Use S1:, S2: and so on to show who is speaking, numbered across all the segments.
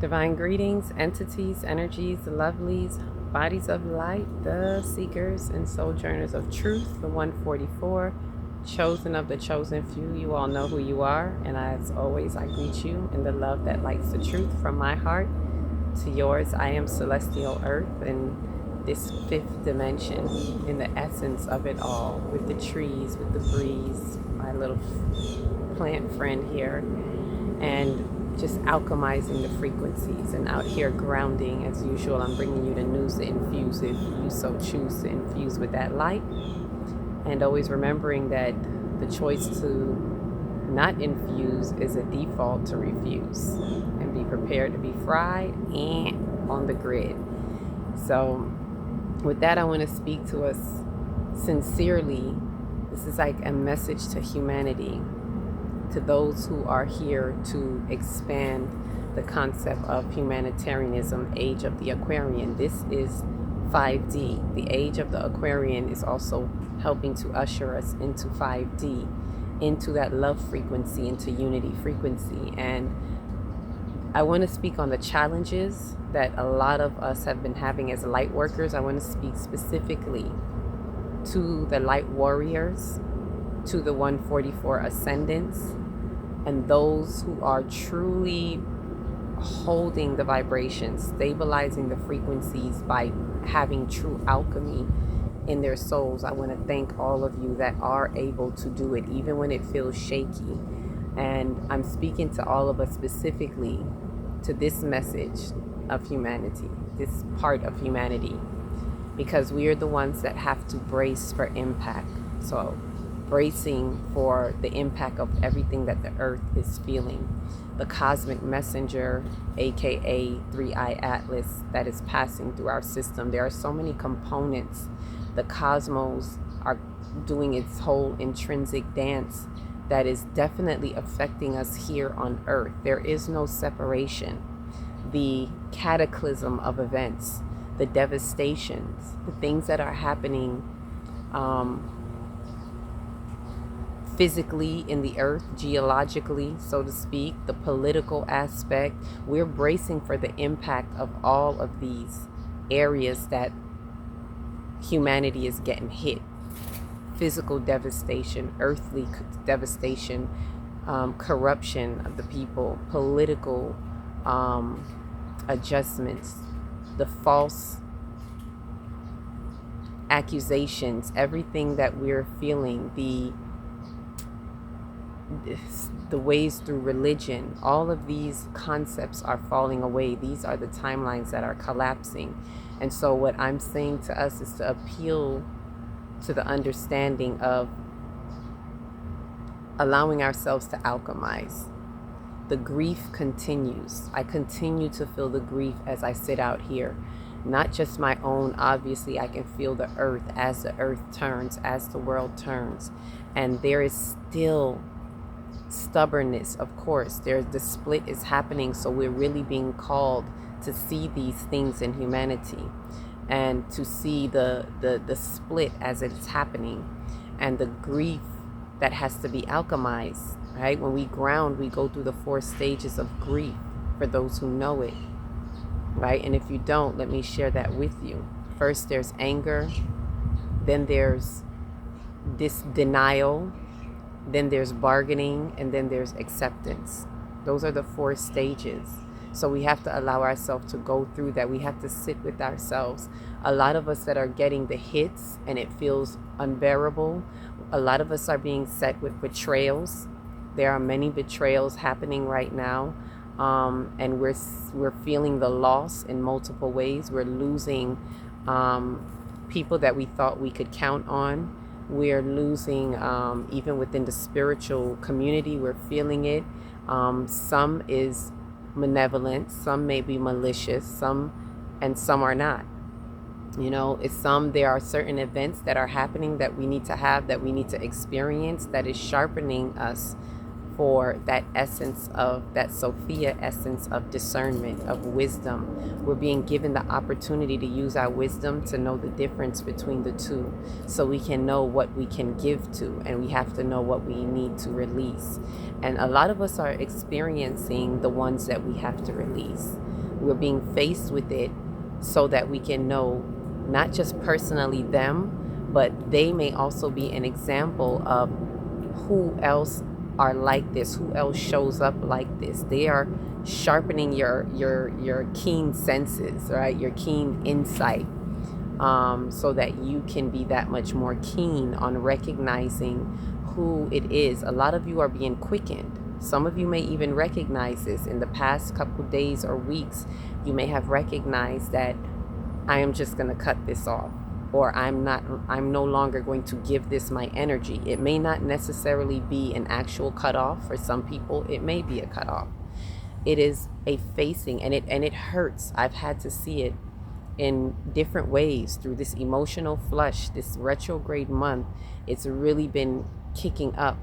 S1: Divine greetings, entities, energies, lovelies, bodies of light, the seekers and sojourners of truth, the 144, chosen of the chosen few. You all know who you are, and as always, I greet you in the love that lights the truth from my heart to yours. I am Celestial Earth in this fifth dimension, in the essence of it all, with the trees, with the breeze, my little plant friend here, and just alchemizing the frequencies, and out here grounding as usual. I'm bringing you the news to infuse if you so choose to infuse with that light, and always remembering that the choice to not infuse is a default to refuse, and be prepared to be fried and on the grid. So with that, I want to speak to us sincerely. This is like a message to humanity, to those who are here to expand the concept of humanitarianism, age of the Aquarian. This is 5D. The age of the Aquarian is also helping to usher us into 5D, into that love frequency, into unity frequency. And I want to speak on the challenges that a lot of us have been having as light workers. I want to speak specifically to the light warriors, to the 144 ascendants, and those who are truly holding the vibrations, stabilizing the frequencies by having true alchemy in their souls. I want to thank all of you that are able to do it, even when it feels shaky. And I'm speaking to all of us specifically to this message of humanity, this part of humanity, because we are the ones that have to brace for impact. So bracing for the impact of everything that the earth is feeling, the cosmic messenger, aka 3i Atlas, that is passing through our system. There are so many components. The cosmos are doing its whole intrinsic dance that is definitely affecting us here on earth. There is no separation. The cataclysm of events, the devastations, the things that are happening physically in the earth, geologically, so to speak, the political aspect. We're bracing for the impact of all of these areas that humanity is getting hit. Physical devastation, earthly devastation, corruption of the people, political adjustments, the false accusations, everything that we're feeling, the ways through religion, all of these concepts are falling away. These are the timelines that are collapsing. And so what I'm saying to us is to appeal to the understanding of allowing ourselves to alchemize. The grief continues. I continue to feel the grief as I sit out here. Not just my own, obviously I can feel the earth as the earth turns, as the world turns. And there is still stubbornness, of course. The split is happening, so we're really being called to see these things in humanity, and to see the split as it's happening, and the grief that has to be alchemized, right? When we ground, we go through the 4 stages of grief, for those who know it, right? And if you don't, let me share that with you. First, there's anger, then there's this denial, then there's bargaining, and then there's acceptance. Those are the 4 stages. So we have to allow ourselves to go through that. We have to sit with ourselves. A lot of us that are getting the hits and it feels unbearable. A lot of us are being set with betrayals. There are many betrayals happening right now. And we're feeling the loss in multiple ways. We're losing people that we thought we could count on. We're losing, even within the spiritual community, we're feeling it. Some is malevolent, some may be malicious, some are not. You know, there are certain events that are happening that we need to have, that we need to experience, that is sharpening us for that essence of that Sophia essence of discernment, of wisdom. We're being given the opportunity to use our wisdom to know the difference between the two, so we can know what we can give to, and we have to know what we need to release. And a lot of us are experiencing the ones that we have to release. We're being faced with it so that we can know not just personally them, but they may also be an example of who else are like this, who else shows up like this. They are sharpening your keen senses, right? Your keen insight, so that you can be that much more keen on recognizing who it is. A lot of you are being quickened. Some of you may even recognize this in the past couple days or weeks. You may have recognized that I am just going to cut this off, or I'm no longer going to give this my energy. It may not necessarily be an actual cutoff. For some people, it may be a cutoff. It is a facing, and it hurts. I've had to see it in different ways through this emotional flush, this retrograde month. It's really been kicking up,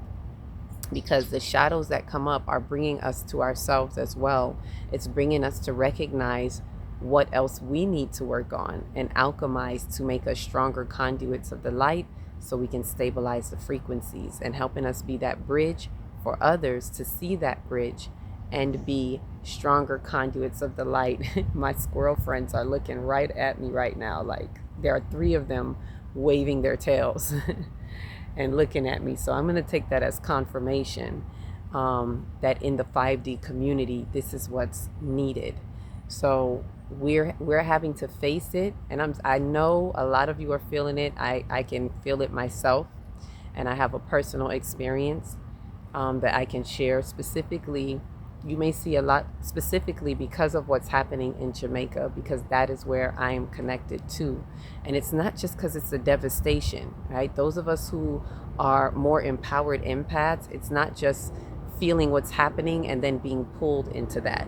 S1: because the shadows that come up are bringing us to ourselves as well. It's bringing us to recognize what else we need to work on and alchemize to make us stronger conduits of the light, so we can stabilize the frequencies, and helping us be that bridge for others to see that bridge and be stronger conduits of the light. My squirrel friends are looking right at me right now, like there are 3 of them waving their tails and looking at me. So I'm going to take that as confirmation, that in the 5D community, this is what's needed. So we're having to face it, and I know a lot of you are feeling it. I can feel it myself, and I have a personal experience that I can share. Specifically, you may see a lot specifically because of what's happening in Jamaica, because that is where I am connected to. And it's not just because it's a devastation, right? Those of us who are more empowered empaths, it's not just feeling what's happening and then being pulled into that.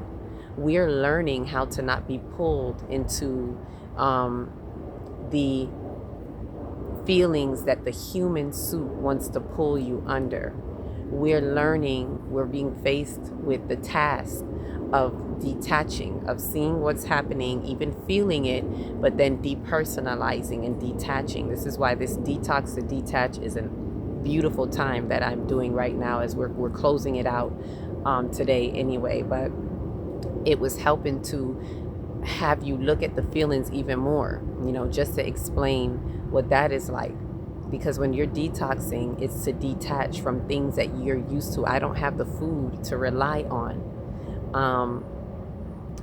S1: We're learning how to not be pulled into the feelings that the human suit wants to pull you under. We're learning, we're being faced with the task of detaching, of seeing what's happening, even feeling it, but then depersonalizing and detaching. This is why this detox to detach is a beautiful time that I'm doing right now, as we're closing it out today anyway. But it was helping to have you look at the feelings even more, just to explain what that is like. Because when you're detoxing, it's to detach from things that you're used to. I don't have the food to rely on.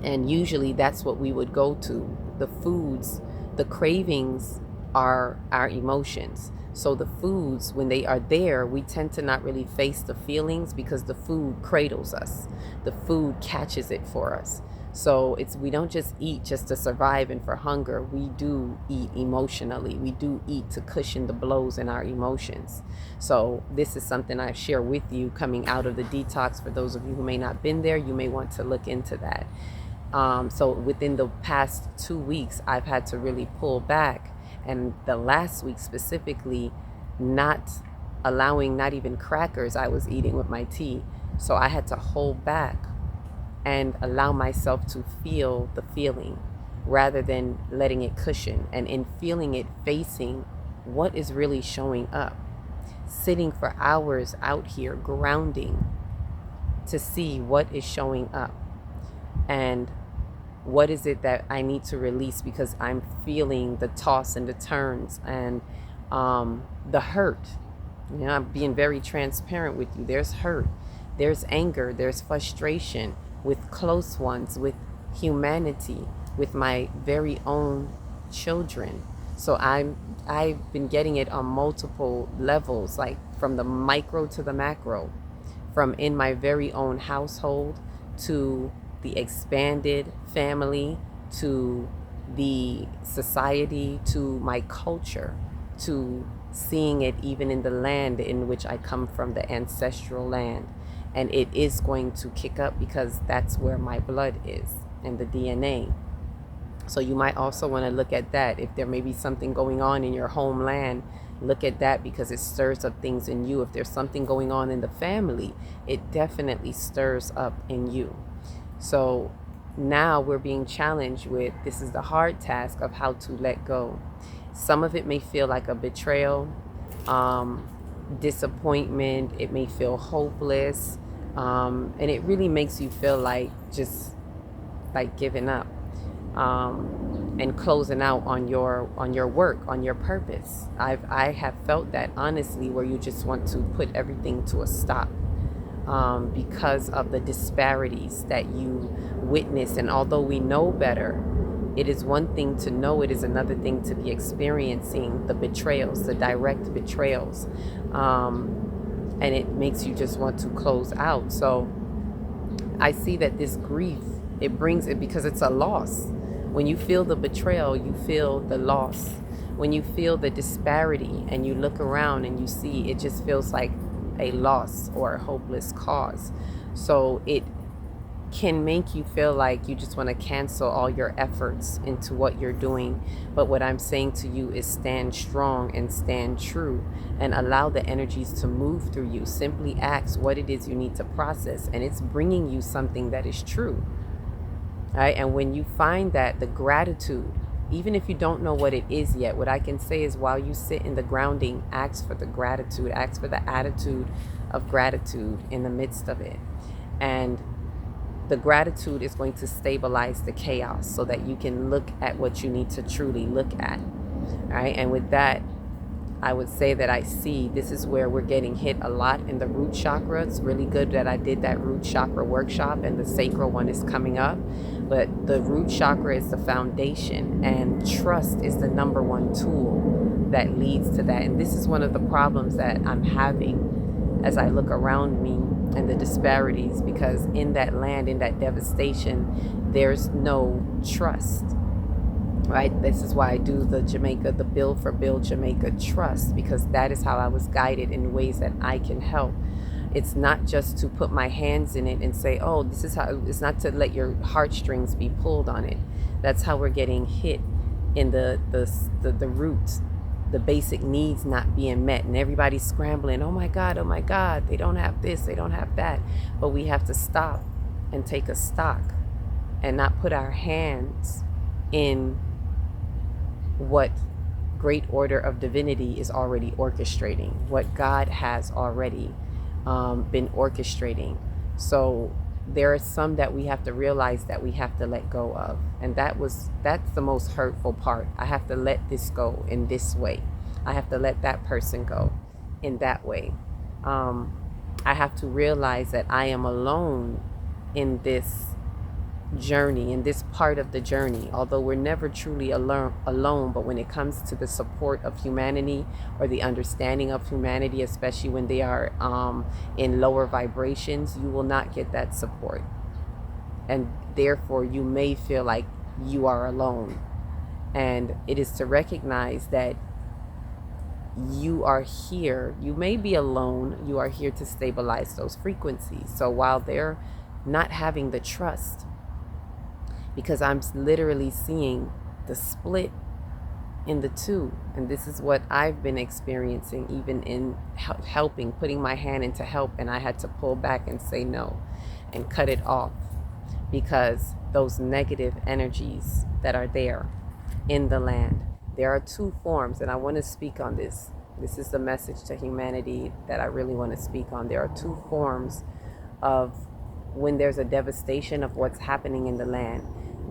S1: And usually that's what we would go to. The foods, the cravings are our emotions. So the foods, when they are there, we tend to not really face the feelings, because the food cradles us. The food catches it for us. So we don't just eat just to survive and for hunger. We do eat emotionally. We do eat to cushion the blows in our emotions. So this is something I share with you coming out of the detox. For those of you who may not have been there, you may want to look into that. So within the past 2 weeks, I've had to really pull back. And the last week specifically, not allowing not even crackers I was eating with my tea. So I had to hold back and allow myself to feel the feeling rather than letting it cushion, and in feeling it, facing what is really showing up, sitting for hours out here grounding to see what is showing up and what is it that I need to release, because I'm feeling the toss and the turns and the hurt. I'm being very transparent with you. There's hurt, there's anger, there's frustration with close ones, with humanity, with my very own children. So I've been getting it on multiple levels, like from the micro to the macro, from in my very own household to the expanded family, to the society, to my culture, to seeing it even in the land in which I come from, the ancestral land. And it is going to kick up, because that's where my blood is, and the DNA. So you might also want to look at that. If there may be something going on in your homeland, Look at that, because it stirs up things in you. If there's something going on in the family, it definitely stirs up in you. So now we're being challenged with, this is the hard task of how to let go. Some of it may feel like a betrayal, disappointment. It may feel hopeless. And it really makes you feel like just like giving up, and closing out on your work, on your purpose. I have felt that, honestly, where you just want to put everything to a stop, because of the disparities that you witness. And although we know better, it is one thing to know, it is another thing to be experiencing the betrayals, the direct betrayals. And it makes you just want to close out. So I see that this grief, it brings it because it's a loss. When you feel the betrayal, you feel the loss. When you feel the disparity and you look around and you see, it just feels like a loss or a hopeless cause. So it can make you feel like you just want to cancel all your efforts into what you're doing. But what I'm saying to you is stand strong and stand true and allow the energies to move through you. Simply ask what it is you need to process, and it's bringing you something that is true. Right? And when you find that, the gratitude, even if you don't know what it is yet, what I can say is, while you sit in the grounding, ask for the gratitude, ask for the attitude of gratitude in the midst of it. And the gratitude is going to stabilize the chaos so that you can look at what you need to truly look at. All right. And with that, I would say that I see this is where we're getting hit a lot in the root chakra. It's really good that I did that root chakra workshop, and the sacral one is coming up. But the root chakra is the foundation, and trust is the number one tool that leads to that. And this is one of the problems that I'm having as I look around me and the disparities, because in that land, in that devastation, there's no trust. Right? This is why I do the Jamaica, the Build for Build Jamaica Trust, because that is how I was guided in ways that I can help. It's not just to put my hands in it and say, oh, this is how. It's not to let your heartstrings be pulled on it. That's how we're getting hit in the roots, the basic needs not being met, and everybody's scrambling. Oh my God, they don't have this, they don't have that. But we have to stop and take a stock and not put our hands in what great order of divinity is already orchestrating, what God has already been orchestrating. So there are some that we have to realize that we have to let go of. And that's the most hurtful part. I have to let this go in this way. I have to let that person go in that way. I have to realize that I am alone in this journey, in this part of the journey, although we're never truly alone. But when it comes to the support of humanity, or the understanding of humanity, especially when they are in lower vibrations, you will not get that support, and therefore you may feel like you are alone. And it is to recognize that you are here, you may be alone, you are here to stabilize those frequencies. So while they're not having the trust, because I'm literally seeing the split in the two. And this is what I've been experiencing, even in helping, putting my hand in to help. And I had to pull back and say no and cut it off, because those negative energies that are there in the land, there are two forms. And I want to speak on this. This is the message to humanity that I really want to speak on. There are two forms of when there's a devastation of what's happening in the land.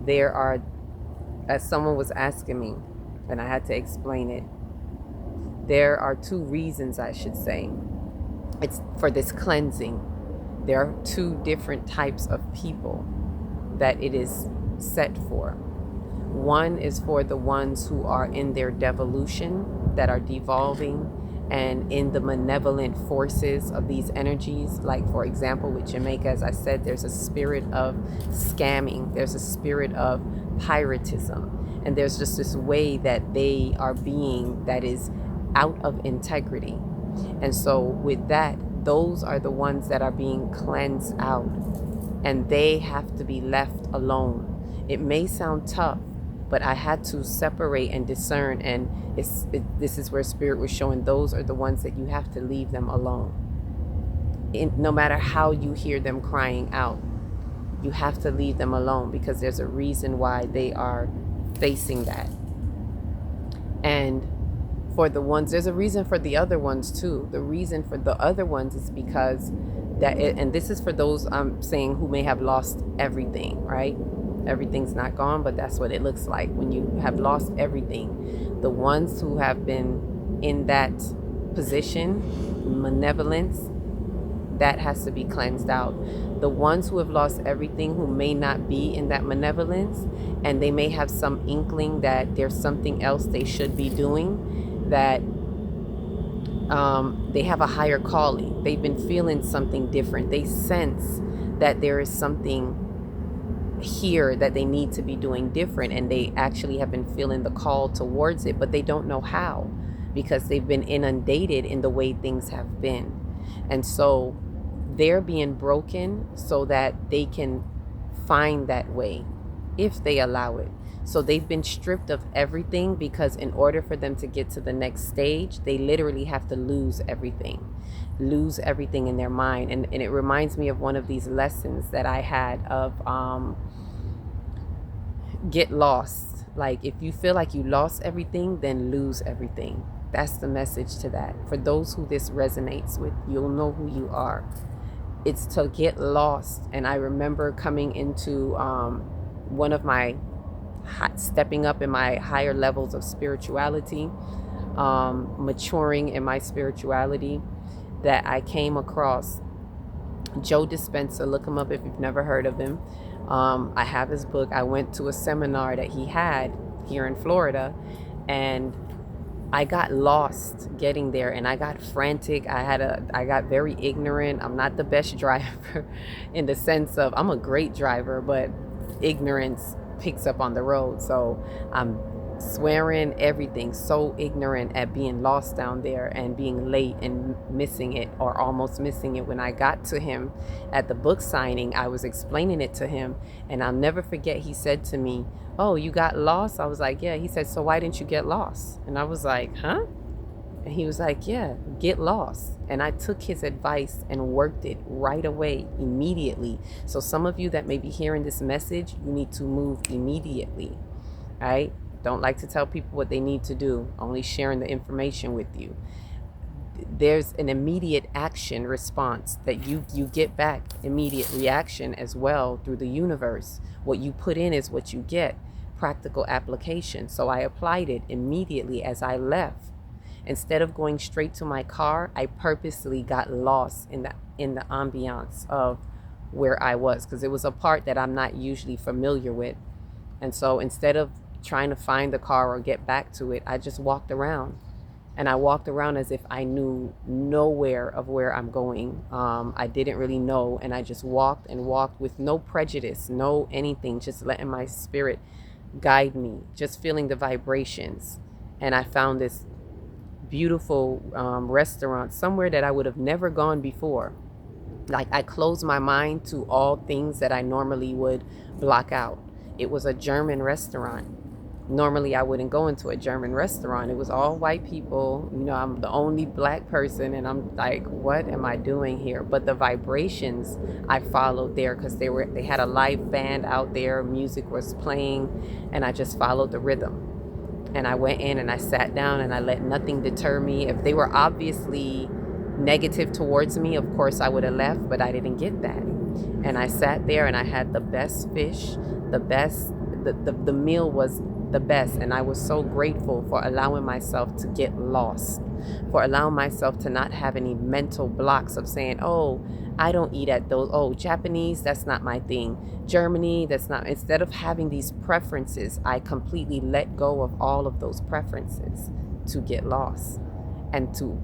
S1: There are, as someone was asking me, and I had to explain it, there are two reasons, I should say. It's for this cleansing. There are two different types of people that it is set for. One is for the ones who are in their devolution, that are devolving, and in the malevolent forces of these energies. Like, for example, with Jamaica, as I said, there's a spirit of scamming, there's a spirit of piratism, and there's just this way that they are being that is out of integrity. And so with that, those are the ones that are being cleansed out, and they have to be left alone. It may sound tough, But I had to separate and discern, and this is where Spirit was showing those are the ones that you have to leave them alone. No matter how you hear them crying out, you have to leave them alone, because there's a reason why they are facing that. And for the ones, there's a reason for the other ones too. The reason for the other ones is because and this is for those I'm saying who may have lost everything, right? Everything's not gone, but that's what it looks like when you have lost everything. The ones who have been in that position, malevolence, that has to be cleansed out. The ones who have lost everything, who may not be in that malevolence, and they may have some inkling that there's something else they should be doing, that they have a higher calling. They've been feeling something different. They sense that there is something here that they need to be doing different, and they actually have been feeling the call towards it, but they don't know how, because they've been inundated in the way things have been. And so they're being broken so that they can find that way if they allow it. So they've been stripped of everything, because in order for them to get to the next stage, they literally have to lose everything in their mind. And it reminds me of one of these lessons that I had of get lost. Like, if you feel like you lost everything, then lose everything. That's the message to that. For those who this resonates with, you'll know who you are. It's to get lost. And I remember coming into one of my stepping up in my higher levels of spirituality, maturing in my spirituality, that I came across Joe Dispenza. Look him up if you've never heard of him. I have his book. I went to a seminar that he had here in Florida, and I got lost getting there, and I got frantic. I got very ignorant. I'm not the best driver in the sense of, I'm a great driver, but ignorance picks up on the road. So I'm swearing everything, so ignorant at being lost down there and being late and missing it, or almost missing it. When I got to him at the book signing, I was explaining it to him, and I'll never forget, he said to me, "Oh, you got lost?" I was like, "Yeah." He said, "So why didn't you get lost?" And I was like, "Huh?" And he was like, "Yeah, get lost." And I took his advice and worked it right away, immediately. So some of you that may be hearing this message, you need to move immediately, right? Don't like to tell people what they need to do, only sharing the information with you. There's an immediate action response that you get back, immediate reaction as well through the universe. What you put in is what you get, practical application. So I applied it immediately as I left. Instead of going straight to my car, I purposely got lost in the ambiance of where I was, because it was a part that I'm not usually familiar with. And so instead of trying to find the car or get back to it, I just walked around. And I walked around as if I knew nowhere of where I'm going. I didn't really know. And I just walked and walked with no prejudice, no anything, just letting my spirit guide me, just feeling the vibrations. And I found this beautiful restaurant somewhere that I would have never gone before. Like, I closed my mind to all things that I normally would block out. It was a German restaurant. Normally I wouldn't go into a German restaurant. It was all white people. You know, I'm the only black person, and I'm like, what am I doing here? But the vibrations I followed there, because they had a live band out there, music was playing, and I just followed the rhythm. And I went in and I sat down, and I let nothing deter me. If they were obviously negative towards me, of course I would have left, but I didn't get that. And I sat there and I had the best fish, the meal was the best. And I was so grateful for allowing myself to get lost, for allowing myself to not have any mental blocks of saying, oh, I don't eat at those, oh, Japanese, that's not my thing, Germany, that's not. Instead of having these preferences, I completely let go of all of those preferences to get lost, and to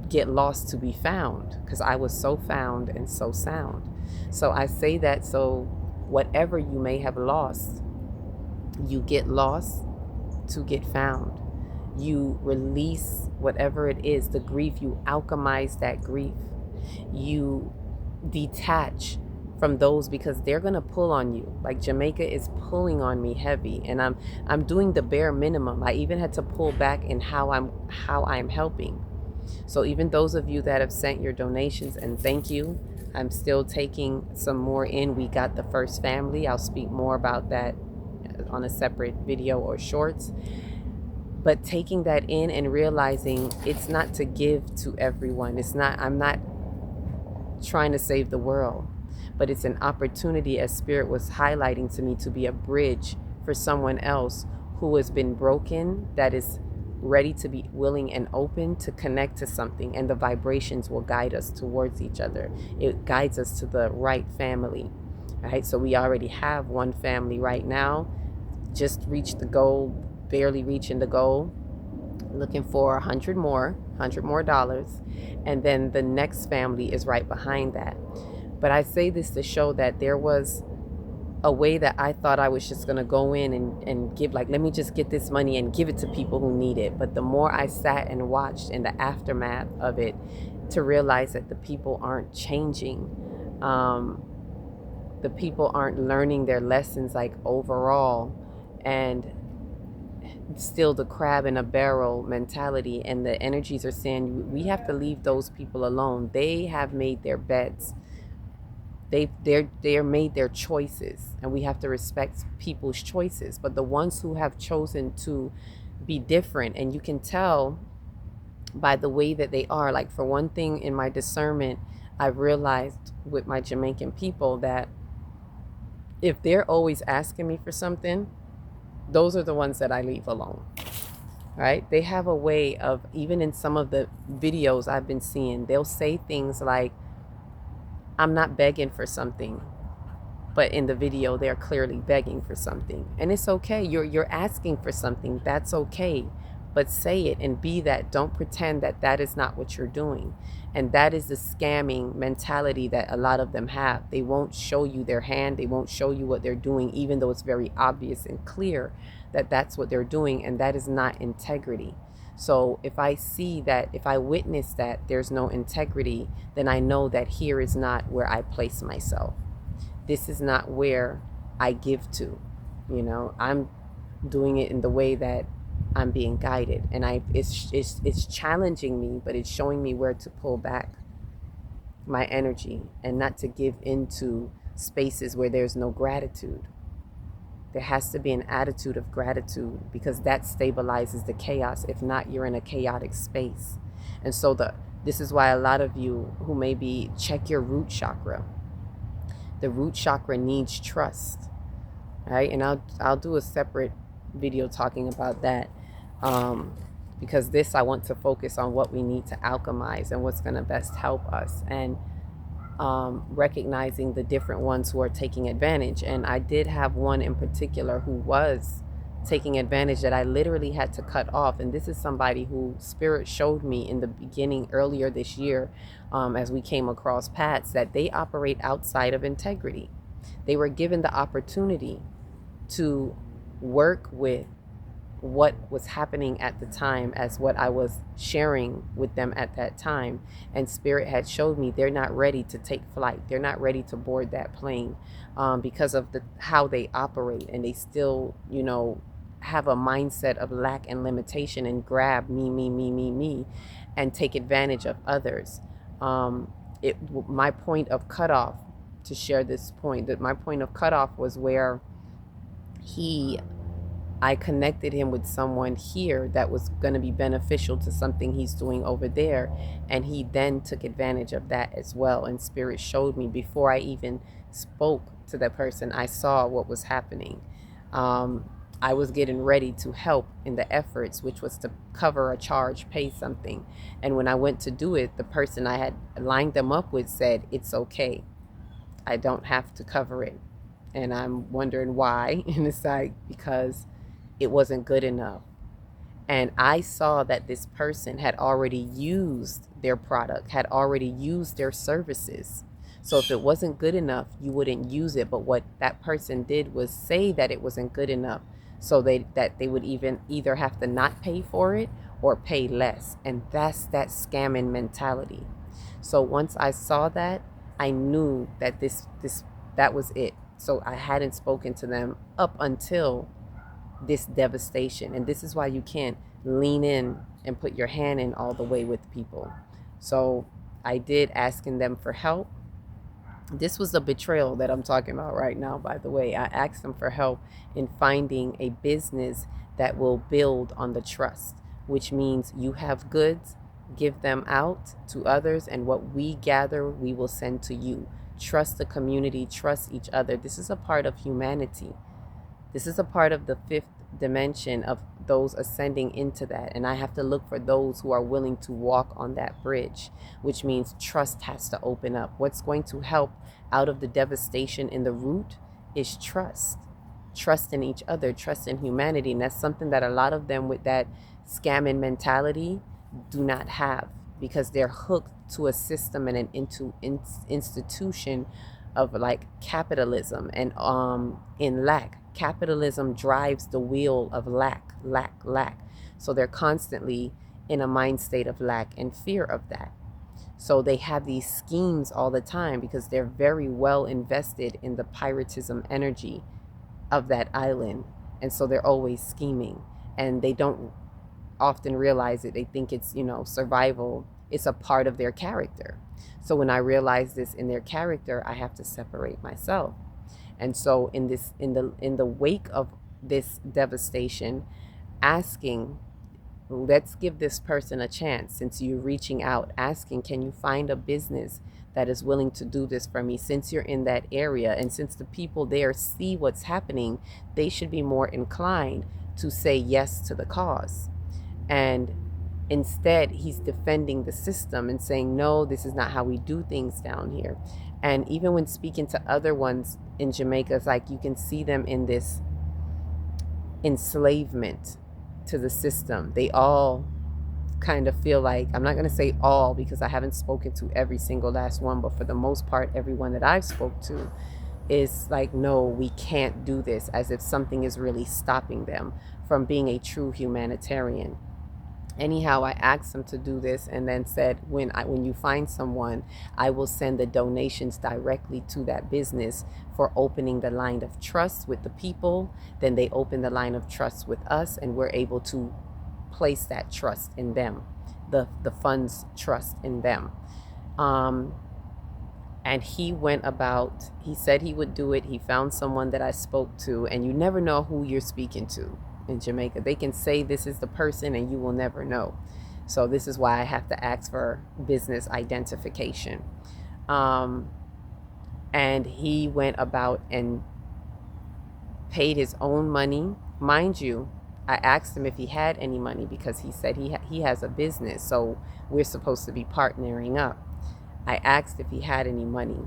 S1: get lost to be found, because I was so found and so sound. So I say that so whatever you may have lost, you get lost to get found. You release whatever it is, the grief, you alchemize that grief. You detach from those, because they're going to pull on you. Like Jamaica is pulling on me heavy, and I'm doing the bare minimum. I even had to pull back in how I'm helping. So even those of you that have sent your donations, and thank you. I'm still taking some more in. We got the first family. I'll speak more about that on a separate video or shorts. But taking that in and realizing it's not to give to everyone. I'm not trying to save the world, but it's an opportunity, as Spirit was highlighting to me, to be a bridge for someone else who has been broken, that is ready to be willing and open to connect to something, and the vibrations will guide us towards each other. It guides us to the right family. Right? So we already have one family right now, just reached the goal, barely reaching the goal, looking for 100 more dollars, and then the next family is right behind that. But I say this to show that there was a way that I thought I was just going to go in and give, like, let me just get this money and give it to people who need it. But the more I sat and watched in the aftermath of it, to realize that the people aren't changing, the people aren't learning their lessons, like, overall, and still the crab in a barrel mentality. And the energies are saying we have to leave those people alone. They have made their bets. They're made their choices, and we have to respect people's choices. But the ones who have chosen to be different, and you can tell by the way that they are. Like, for one thing, in my discernment, I've realized with my Jamaican people that if they're always asking me for something, those are the ones that I leave alone. Right? They have a way of, even in some of the videos I've been seeing, they'll say things like, I'm not begging for something, but in the video they're clearly begging for something. And it's okay. You're asking for something. That's okay. But say it and be that. Don't pretend that that is not what you're doing. And that is the scamming mentality that a lot of them have. They won't show you their hand. They won't show you what they're doing, even though it's very obvious and clear that that's what they're doing. And that is not integrity. So if I see that, if I witness that there's no integrity, then I know that here is not where I place myself. This is not where I give to. I'm doing it in the way that I'm being guided, and it's challenging me, but it's showing me where to pull back my energy and not to give into spaces where there's no gratitude. There has to be an attitude of gratitude, because that stabilizes the chaos. If not, you're in a chaotic space. And so this is why a lot of you who maybe check your root chakra. The root chakra needs trust, right? And I'll do a separate video talking about that, because I want to focus on what we need to alchemize and what's going to best help us, and recognizing the different ones who are taking advantage. And I did have one in particular who was taking advantage that I literally had to cut off. And this is somebody who Spirit showed me in the beginning, earlier this year, as we came across paths, that they operate outside of integrity. They were given the opportunity to work with what was happening at the time as what I was sharing with them at that time. And Spirit had showed me they're not ready to take flight. They're not ready to board that plane, because of how they operate. And they still, have a mindset of lack and limitation, and grab me, and take advantage of others. My point of cutoff, to share this point, that my point of cutoff was where I connected him with someone here that was going to be beneficial to something he's doing over there. And he then took advantage of that as well. And Spirit showed me, before I even spoke to that person, I saw what was happening. I was getting ready to help in the efforts, which was to cover a charge, pay something. And when I went to do it, the person I had lined them up with said, it's okay. I don't have to cover it. And I'm wondering why. And it's like, because it wasn't good enough. And I saw that this person had already used their product, had already used their services. So if it wasn't good enough, you wouldn't use it. But what that person did was say that it wasn't good enough, so that they would either have to not pay for it or pay less. And that's that scamming mentality. So once I saw that, I knew that that was it. So I hadn't spoken to them up until this devastation. And this is why you can't lean in and put your hand in all the way with people. So I did asking them for help. This was the betrayal that I'm talking about right now, by the way. I asked them for help in finding a business that will build on the trust, which means you have goods, give them out to others, and what we gather, we will send to you. Trust the community, trust each other. This is a part of humanity. This is a part of the fifth dimension of those ascending into that. And I have to look for those who are willing to walk on that bridge, which means trust has to open up. What's going to help out of the devastation in the root is trust. Trust in each other, trust in humanity. And that's something that a lot of them with that scamming mentality do not have, because they're hooked to a system and institution of like capitalism and in lack. Capitalism drives the wheel of lack. So they're constantly in a mind state of lack and fear of that. So they have these schemes all the time because they're very well invested in the piratism energy of that island. And so they're always scheming, and they don't often realize it. They think it's, survival. It's a part of their character. So when I realize this in their character, I have to separate myself. And so in the wake of this devastation, asking, let's give this person a chance. Since you're reaching out, asking, can you find a business that is willing to do this for me? Since you're in that area, and since the people there see what's happening, they should be more inclined to say yes to the cause. And instead, he's defending the system and saying, no, this is not how we do things down here. And even when speaking to other ones in Jamaica, it's like you can see them in this enslavement to the system. They all kind of feel like, I'm not going to say all because I haven't spoken to every single last one, but for the most part, everyone that I've spoke to is like, no, we can't do this, as if something is really stopping them from being a true humanitarian. Anyhow, I asked them to do this and then said, when you find someone, I will send the donations directly to that business for opening the line of trust with the people. Then they open the line of trust with us, and we're able to place that trust in them, the funds trust in them. And he went about, he said he would do it. He found someone that I spoke to, and you never know who you're speaking to. In Jamaica, they can say this is the person and you will never know. So this is why I have to ask for business identification. And he went about and paid his own money. Mind you, I asked him if he had any money because he said he has a business, so we're supposed to be partnering up. I asked if he had any money.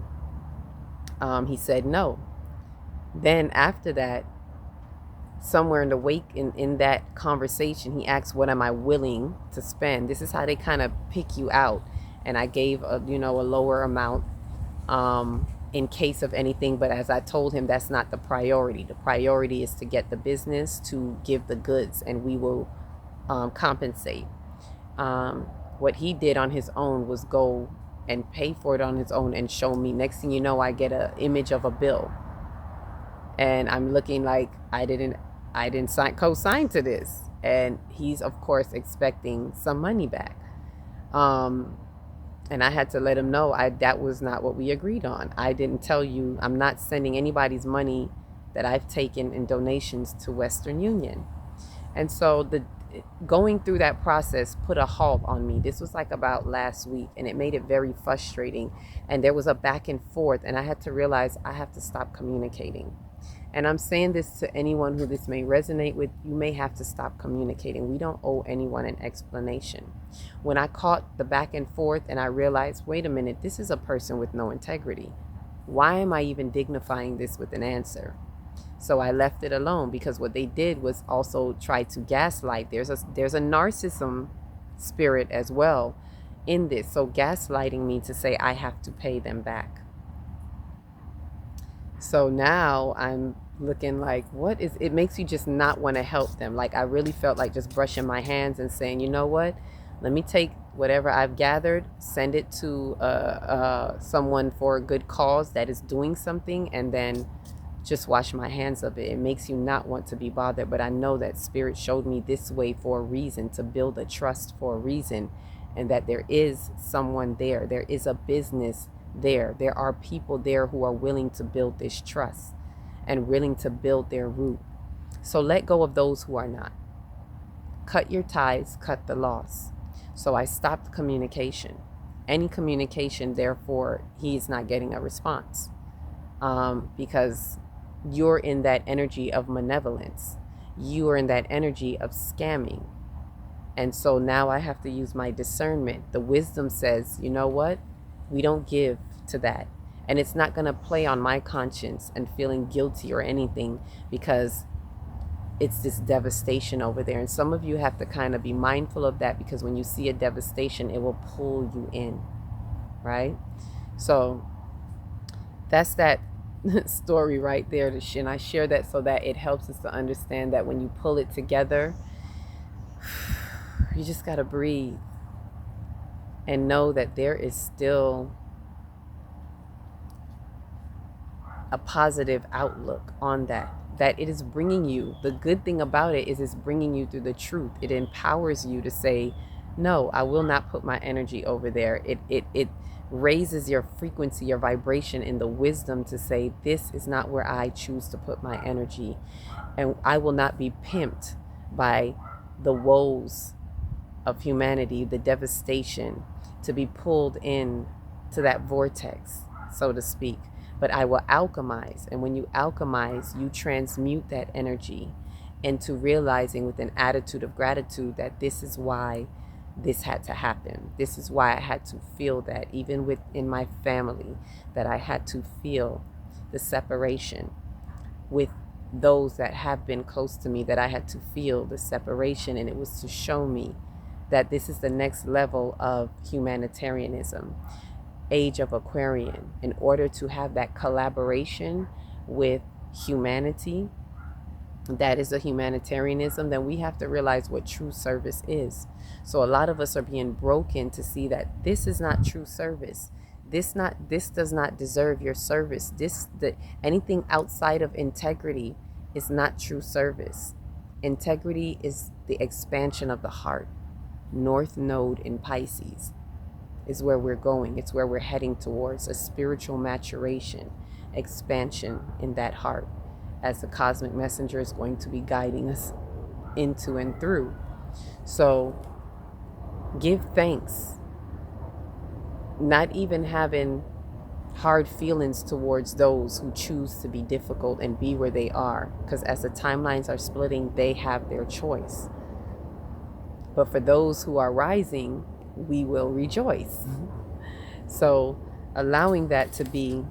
S1: He said no. Then after that, somewhere in the wake in that conversation, he asked, what am I willing to spend? This is how they kind of pick you out. And I gave a lower amount in case of anything, but as I told him, that's not the priority. The priority is to get the business, to give the goods, and we will compensate. What he did on his own was go and pay for it on his own and show me. Next thing you know, I get an image of a bill, and I'm looking like I didn't co-sign to this. And he's of course expecting some money back. And I had to let him know that was not what we agreed on. I didn't tell you, I'm not sending anybody's money that I've taken in donations to Western Union. And so going through that process put a halt on me. This was like about last week, and it made it very frustrating. And there was a back and forth, and I had to realize I have to stop communicating. And I'm saying this to anyone who this may resonate with. You may have to stop communicating. We don't owe anyone an explanation. When I caught the back and forth and I realized, wait a minute, this is a person with no integrity. Why am I even dignifying this with an answer? So I left it alone, because what they did was also try to gaslight. There's a narcissism spirit as well in this. So gaslighting me to say I have to pay them back. So now I'm looking like, it makes you just not want to help them. Like I really felt like just brushing my hands and saying, you know what, let me take whatever I've gathered, send it to someone for a good cause that is doing something, and then just wash my hands of it. It makes you not want to be bothered, but I know that Spirit showed me this way for a reason, to build a trust for a reason, and that there is someone there. There is a business there. There are people there who are willing to build this trust and willing to build their root. So let go of those who are not. Cut your ties, cut the loss. So I stopped communication. Any communication, therefore, he is not getting a response, because you're in that energy of malevolence. You are in that energy of scamming. And so now I have to use my discernment. The wisdom says, you know what? We don't give to that. And it's not going to play on my conscience and feeling guilty or anything, because it's this devastation over there. And some of you have to kind of be mindful of that, because when you see a devastation, it will pull you in, right? So that's that story right there. And I share that so that it helps us to understand that when you pull it together, you just got to breathe and know that there is still a positive outlook on that it is bringing you. The good thing about it is it's bringing you through the truth. It empowers you to say, no, I will not put my energy over there. It raises your frequency, your vibration in the wisdom to say, this is not where I choose to put my energy. And I will not be pimped by the woes of humanity, the devastation, to be pulled in to that vortex, so to speak. But I will alchemize. And when you alchemize, you transmute that energy into realizing with an attitude of gratitude that this is why this had to happen. This is why I had to feel that, even within my family, that I had to feel the separation with those that have been close to me, that I had to feel the separation. And it was to show me that this is the next level of humanitarianism. Age of Aquarian. In order to have that collaboration with humanity, that is a humanitarianism, then we have to realize what true service is. So a lot of us are being broken to see that this is not true service. This does not deserve your service. Anything outside of integrity is not true service. Integrity is the expansion of the heart. North Node in Pisces is where we're going. It's where we're heading towards a spiritual maturation, expansion in that heart, as the cosmic messenger is going to be guiding us into and through. So give thanks, not even having hard feelings towards those who choose to be difficult and be where they are, because as the timelines are splitting, they have their choice. But for those who are rising, we will rejoice. So allowing that to be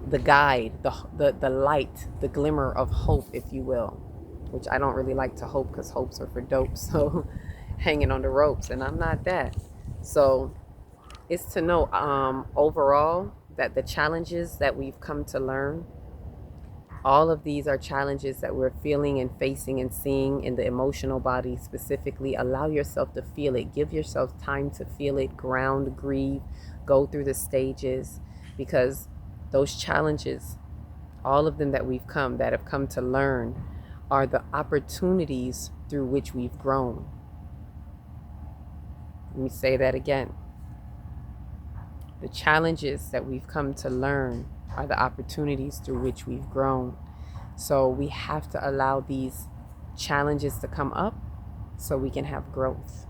S1: the guide, the light, the glimmer of hope, if you will, which I don't really like to hope, because hopes are for dope. So hanging on the ropes, and I'm not that. So it's to know overall that the challenges that we've come to learn, all of these are challenges that we're feeling and facing and seeing in the emotional body specifically. Allow yourself to feel it. Give yourself time to feel it, ground, grieve, go through the stages, because those challenges, all of them that have come to learn, are the opportunities through which we've grown. Let me say that again. The challenges that we've come to learn are the opportunities through which we've grown. So we have to allow these challenges to come up so we can have growth.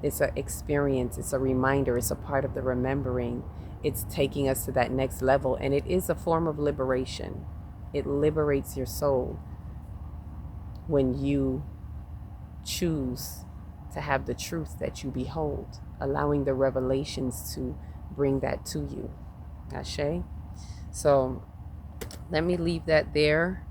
S1: It's an experience, it's a reminder, it's a part of the remembering. It's taking us to that next level, and it is a form of liberation. It liberates your soul when you choose to have the truth that you behold, allowing the revelations to bring that to you. Ashe. So let me leave that there.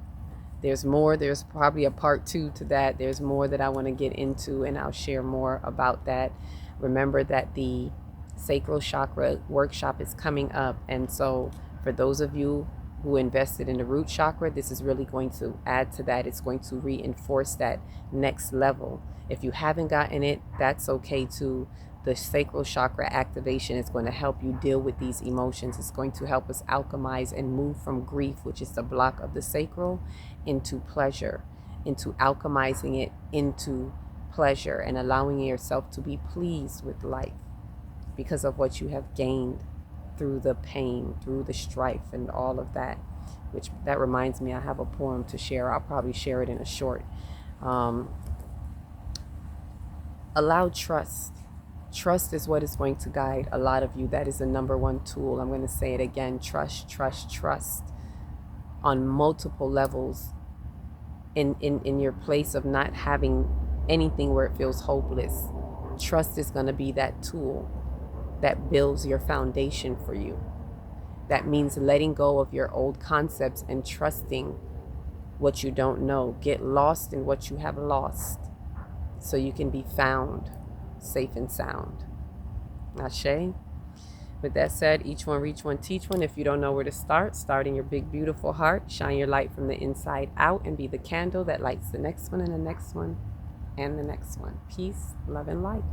S1: There's more. There's probably a part 2 to that. There's more that I want to get into, and I'll share more about that. Remember that the sacral chakra workshop is coming up, and so for those of you who invested in the root chakra, this is really going to add to that. It's going to reinforce that next level. If you haven't gotten it, that's okay too. The sacral chakra activation is going to help you deal with these emotions. It's going to help us alchemize and move from grief, which is the block of the sacral, into pleasure, into alchemizing it into pleasure and allowing yourself to be pleased with life because of what you have gained through the pain, through the strife, and all of that. Which that reminds me, I have a poem to share. I'll probably share it in a short. Allow trust. Trust is what is going to guide a lot of you. That is the number one tool. I'm going to say it again. Trust, trust, trust on multiple levels in your place of not having anything where it feels hopeless. Trust is going to be that tool that builds your foundation for you. That means letting go of your old concepts and trusting what you don't know. Get lost in what you have lost so you can be found safe and sound. Ashe. With that said, each one reach one, teach one. If you don't know where to start in your big, beautiful heart. Shine your light from the inside out and be the candle that lights the next one and the next one and the next one. Peace, love, and light.